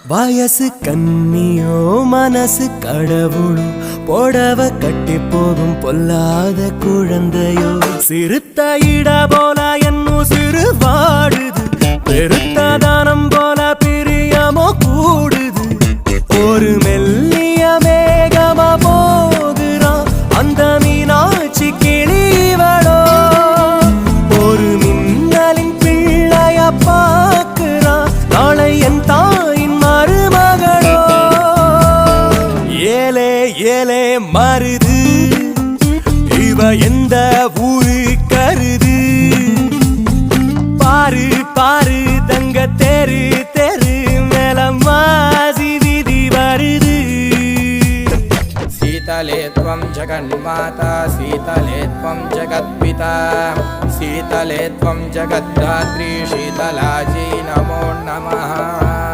வயசு கண்ணியோ மனசு கடவுளோ போடவ கட்டி போகும் பொல்லாத குழந்தையோ சிறுத்த இட போல என்னும் சிறு வாடுது பெருத்த தானம் போல பிரியமோ கூடுது ஒரு மெல்லிய மேகமா போகிறான் அந்த மீனாட்சி கிளிவளோ ஒரு மின்னலின் பிள்ளைய பார்க்கிறான் நாளை என் தாயின் மருமகளோ ஏலே ஏலே மருது இவ எந்த ஊரு கருது பாரு பாரு தங்க தெரு தெரு மேல மாசி விதி வருது शीतले त्वं जगन्माता शीतले त्वं जगत्पिता शीतले त्वं जगद्धात्री शीतलाजी नमो नमः।